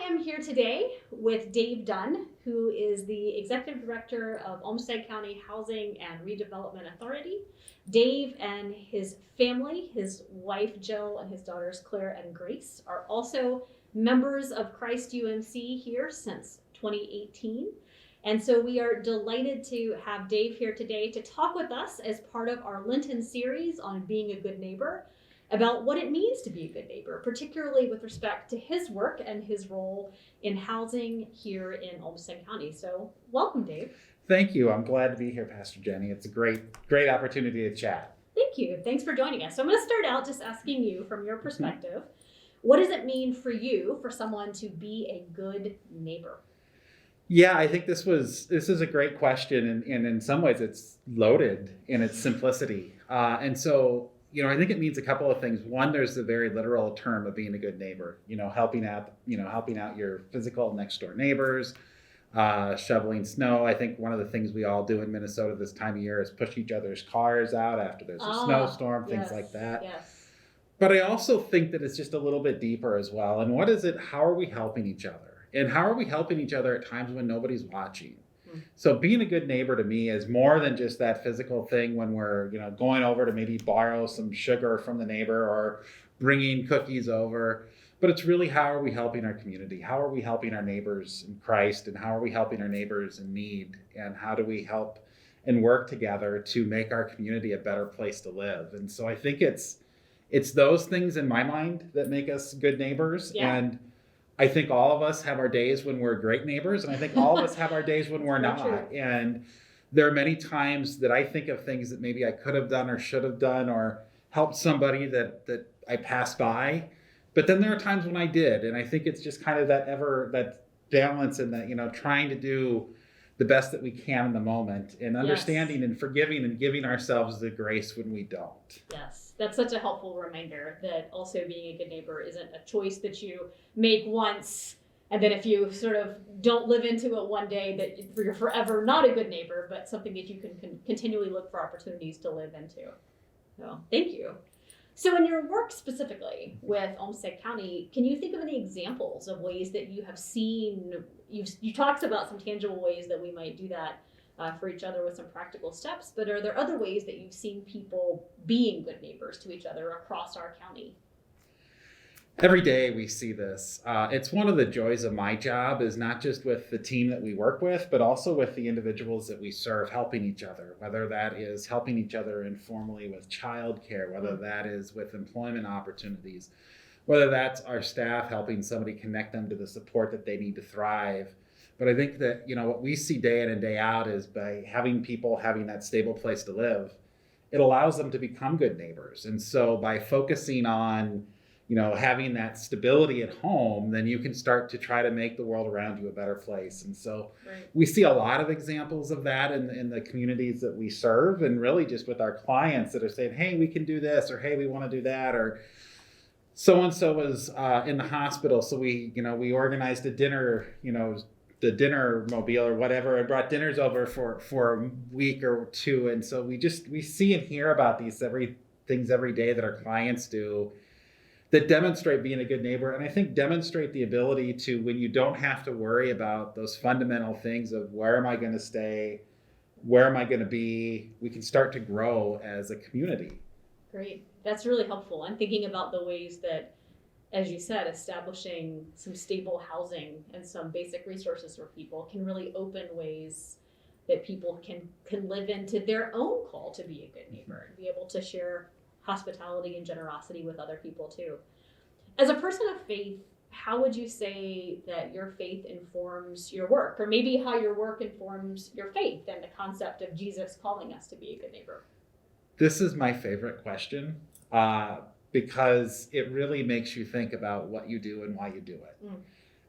am here today with Dave Dunn, who is the Executive Director of Olmsted County Housing and Redevelopment Authority. Dave and his family, his wife Jill and his daughters Claire and Grace, are also members of Christ UMC here since 2018. And so we are delighted to have Dave here today to talk with us as part of our Lenten series on being a good neighbor, about what it means to be a good neighbor, particularly with respect to his work and his role in housing here in Olmsted County. So welcome, Dave. Thank you. I'm glad to be here, Pastor Jenny. It's a great opportunity to chat. Thank you. Thanks for joining us. So I'm going to start out just asking you, from your perspective, what does it mean for you, for someone to be a good neighbor? Yeah, I think this is a great question, and in some ways it's loaded in its simplicity. And so, I think it means a couple of things. One, there's the very literal term of being a good neighbor, helping out your physical next door neighbors, shoveling snow. I think one of the things we all do in Minnesota this time of year is push each other's cars out after there's a snowstorm, things like that. Yes. But I also think that it's just a little bit deeper as well. And what is it? How are we helping each other? And how are we helping each other at times when nobody's watching? So being a good neighbor to me is more than just that physical thing when we're, going over to maybe borrow some sugar from the neighbor or bringing cookies over. But it's really, how are we helping our community? How are we helping our neighbors in Christ? And how are we helping our neighbors in need? And how do we help and work together to make our community a better place to live? And so I think it's those things in my mind that make us good neighbors. Yeah. And I think all of us have our days when we're great neighbors, and I think all of us have our days when we're not. True. And there are many times that I think of things that maybe I could have done or should have done, or helped somebody that I passed by. But then there are times when I did, and I think it's just kind of that balance and that, trying to do the best that we can in the moment, and understanding and forgiving and giving ourselves the grace when we don't. Yes, that's such a helpful reminder that also being a good neighbor isn't a choice that you make once, and then if you sort of don't live into it one day, that you're forever not a good neighbor, but something that you can continually look for opportunities to live into. So thank you. So in your work specifically with Olmsted County, can you think of any examples of ways that you have seen, you talked about some tangible ways that we might do that for each other with some practical steps, but are there other ways that you've seen people being good neighbors to each other across our county? Every day we see this. It's one of the joys of my job, is not just with the team that we work with, but also with the individuals that we serve, helping each other, whether that is helping each other informally with childcare, whether that is with employment opportunities, whether that's our staff helping somebody connect them to the support that they need to thrive. But I think that, what we see day in and day out is by having people having that stable place to live, it allows them to become good neighbors. And so by focusing on having that stability at home, then you can start to try to make the world around you a better place. And so we see a lot of examples of that in the communities that we serve, and really just with our clients that are saying, hey, we can do this, or hey, we want to do that, or so-and-so was in the hospital. So we organized a dinner, the dinner mobile or whatever, and brought dinners over for a week or two. And so we see and hear about these things every day that our clients do that demonstrate being a good neighbor, and I think demonstrate the ability to, when you don't have to worry about those fundamental things of where am I going to stay, where am I going to be, we can start to grow as a community. Great. That's really helpful. I'm thinking about the ways that, as you said, establishing some stable housing and some basic resources for people can really open ways that people can live into their own call to be a good neighbor and be able to share hospitality and generosity with other people too. As a person of faith, how would you say that your faith informs your work, or maybe how your work informs your faith and the concept of Jesus calling us to be a good neighbor? This is my favorite question because it really makes you think about what you do and why you do it.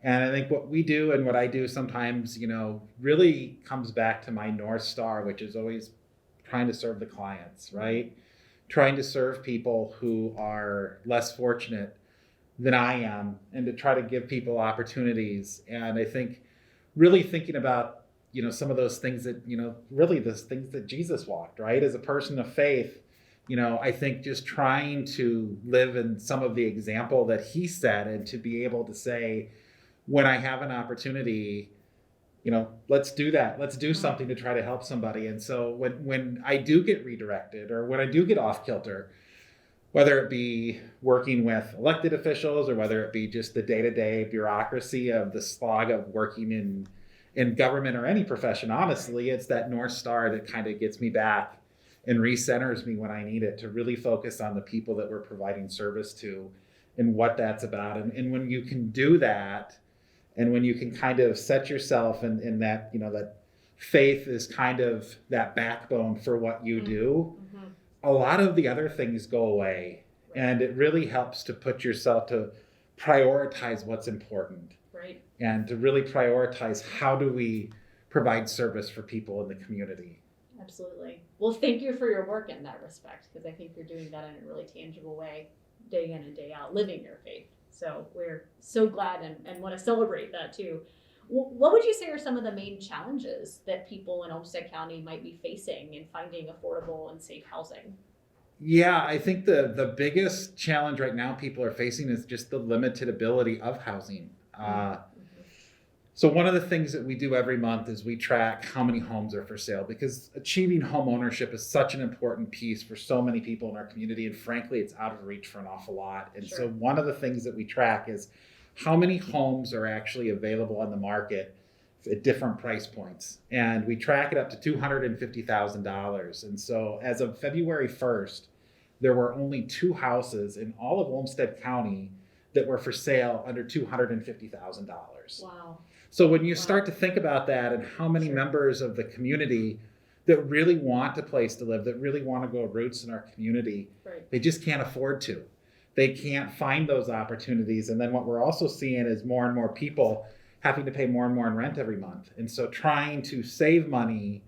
And I think what we do and what I do sometimes, really comes back to my North Star, which is always trying to serve the clients, right? Trying to serve people who are less fortunate than I am, and to try to give people opportunities. And I think really thinking about, some of those things that, really those things that Jesus walked, right? As a person of faith, I think just trying to live in some of the example that he set, and to be able to say, when I have an opportunity, let's do that. Let's do something to try to help somebody. And so when I do get redirected or when I do get off kilter, whether it be working with elected officials or whether it be just the day-to-day bureaucracy of the slog of working in government or any profession, honestly, it's that North Star that kind of gets me back and recenters me when I need it to really focus on the people that we're providing service to and what that's about. And when you can do that, and when you can kind of set yourself in that, that faith is kind of that backbone for what you do, a lot of the other things go away. And it really helps to put yourself to prioritize what's important. Right. And to really prioritize how do we provide service for people in the community. Absolutely. Well, thank you for your work in that respect, because I think you're doing that in a really tangible way, day in and day out, living your faith. So we're so glad and want to celebrate that too. What would you say are some of the main challenges that people in Olmsted County might be facing in finding affordable and safe housing? Yeah, I think the biggest challenge right now people are facing is just the limited ability of housing. So one of the things that we do every month is we track how many homes are for sale, because achieving home ownership is such an important piece for so many people in our community. And frankly, it's out of reach for an awful lot. And so one of the things that we track is how many homes are actually available on the market at different price points. And we track it up to $250,000. And so as of February 1st, there were only 2 houses in all of Olmsted County that were for sale under $250,000. Wow. So when you start to think about that and how many members of the community that really want a place to live, that really want to grow roots in our community, they just can't afford to. They can't find those opportunities. And then what we're also seeing is more and more people having to pay more and more in rent every month. And so trying to save money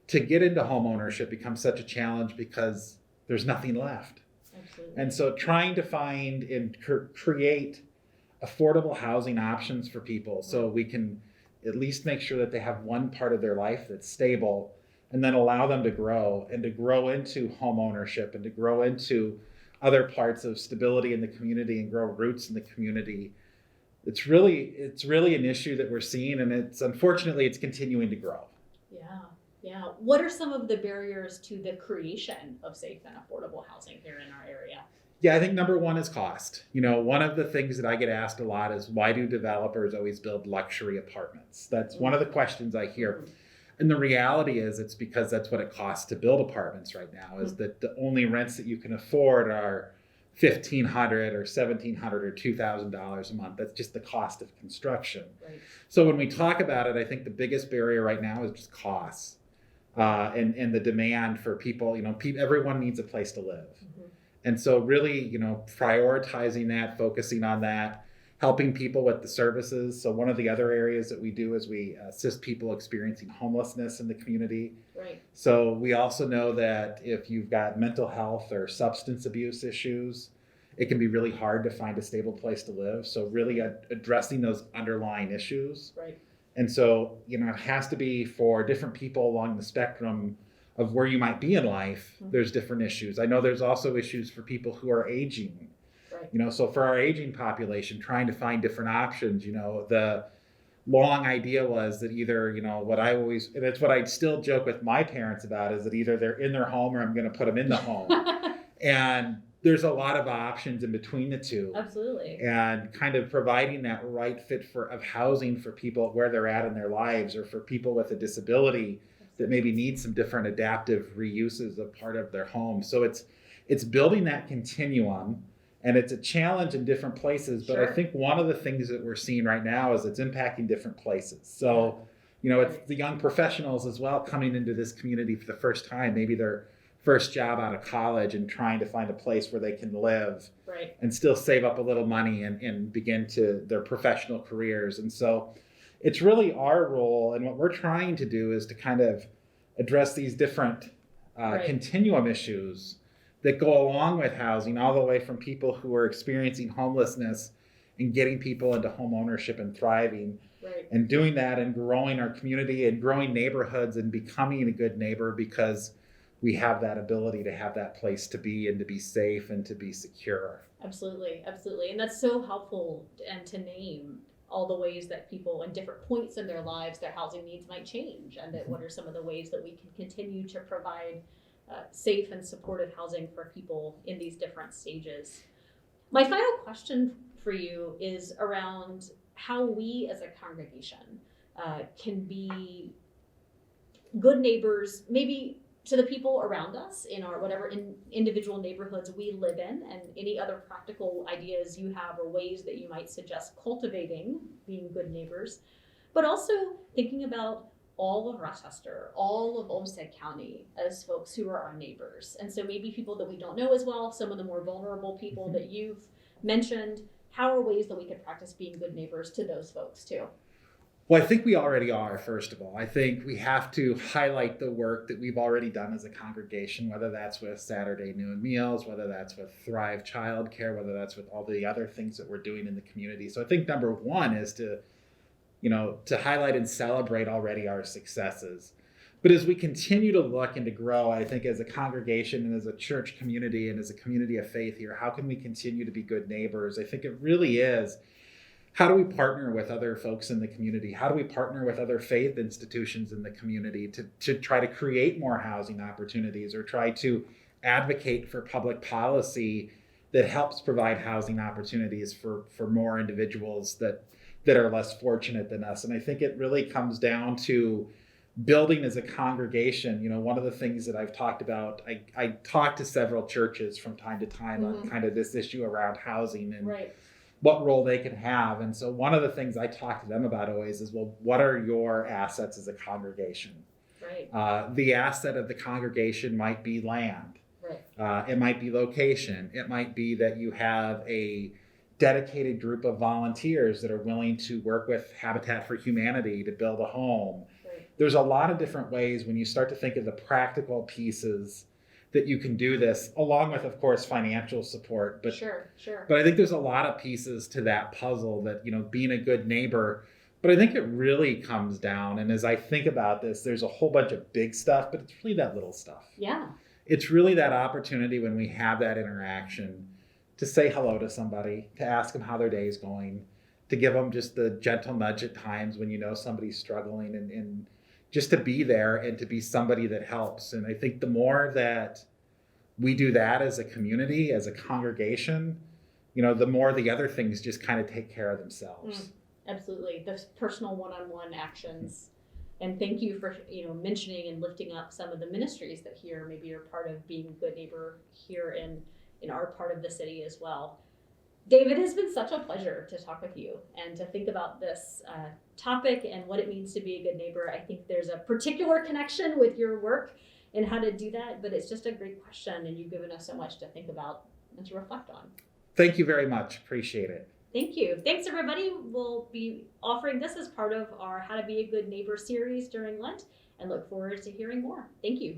to get into home ownership becomes such a challenge because there's nothing left. Absolutely. And so trying to find and create affordable housing options for people so we can at least make sure that they have one part of their life that's stable, and then allow them to grow into home ownership and to grow into other parts of stability in the community and grow roots in the community. It's really an issue that we're seeing, and unfortunately it's continuing to grow. Yeah. What are some of the barriers to the creation of safe and affordable housing here in our area? Yeah, I think number one is cost. One of the things that I get asked a lot is, why do developers always build luxury apartments? That's one of the questions I hear. And the reality is it's because that's what it costs to build apartments right now, is that the only rents that you can afford are $1,500 or $1,700 or $2,000 a month. That's just the cost of construction. Right. So when we talk about it, I think the biggest barrier right now is just costs and the demand for people. Everyone needs a place to live. And so really, prioritizing that, focusing on that, helping people with the services. So one of the other areas that we do is we assist people experiencing homelessness in the community. Right. So we also know that if you've got mental health or substance abuse issues, it can be really hard to find a stable place to live. So really addressing those underlying issues. Right. And so, it has to be for different people along the spectrum of where you might be in life. There's different issues. I know there's also issues for people who are aging. Right. So for our aging population, trying to find different options, the long idea was that either, and it's what I still joke with my parents about, is that either they're in their home or I'm going to put them in the home. And there's a lot of options in between the two. Absolutely. And kind of providing that right fit of housing for people where they're at in their lives, or for people with a disability that maybe need some different adaptive reuses of part of their home. So it's building that continuum, and it's a challenge in different places. But I think one of the things that we're seeing right now is it's impacting different places. So, it's the young professionals as well coming into this community for the first time, maybe their first job out of college, and trying to find a place where they can live and still save up a little money and begin to their professional careers. And so it's really our role, and what we're trying to do is to kind of address these different continuum issues that go along with housing, all the way from people who are experiencing homelessness and getting people into home ownership and thriving, and doing that and growing our community and growing neighborhoods and becoming a good neighbor, because we have that ability to have that place to be and to be safe and to be secure. Absolutely. And that's so helpful and to name all the ways that people in different points in their lives, their housing needs might change, and that what are some of the ways that we can continue to provide safe and supportive housing for people in these different stages. My final question for you is around how we as a congregation can be good neighbors, maybe to the people around us in our whatever individual neighborhoods we live in, and any other practical ideas you have or ways that you might suggest cultivating being good neighbors, but also thinking about all of Rochester, all of Olmsted County as folks who are our neighbors. And so maybe people that we don't know as well, some of the more vulnerable people that you've mentioned, how are ways that we could practice being good neighbors to those folks too? Well, I think we already are, first of all. I think we have to highlight the work that we've already done as a congregation, whether that's with Saturday noon meals, whether that's with Thrive Childcare, whether that's with all the other things that we're doing in the community. So I think number one is to highlight and celebrate already our successes. But as we continue to look and to grow, I think as a congregation and as a church community and as a community of faith here, how can we continue to be good neighbors? I think it really is, how do we partner with other folks in the community? How do we partner with other faith institutions in the community to try to create more housing opportunities, or try to advocate for public policy that helps provide housing opportunities for more individuals that are less fortunate than us? And I think it really comes down to building as a congregation. One of the things that I've talked about, I talk to several churches from time to time on kind of this issue around housing and what role they can have. And so one of the things I talk to them about always is, well, what are your assets as a congregation? Right. The asset of the congregation might be land. Right. It might be location. It might be that you have a dedicated group of volunteers that are willing to work with Habitat for Humanity to build a home. Right. There's a lot of different ways when you start to think of the practical pieces that you can do this, along with, of course, financial support. But sure. But I think there's a lot of pieces to that puzzle that, being a good neighbor. But I think it really comes down, and as I think about this, there's a whole bunch of big stuff, but it's really that little stuff. Yeah. It's really that opportunity when we have that interaction to say hello to somebody, to ask them how their day is going, to give them just the gentle nudge at times when somebody's struggling, and just to be there and to be somebody that helps. And I think the more that we do that as a community, as a congregation, the more the other things just kind of take care of themselves. Absolutely. Those personal one-on-one actions. And thank you for mentioning and lifting up some of the ministries that here maybe you're part of being a good neighbor here in our part of the city as well. Dave, it has been such a pleasure to talk with you and to think about this topic and what it means to be a good neighbor. I think there's a particular connection with your work and how to do that, but it's just a great question, and you've given us so much to think about and to reflect on. Thank you very much. Appreciate it. Thank you. Thanks, everybody. We'll be offering this as part of our How to Be a Good Neighbor series during Lent, and look forward to hearing more. Thank you.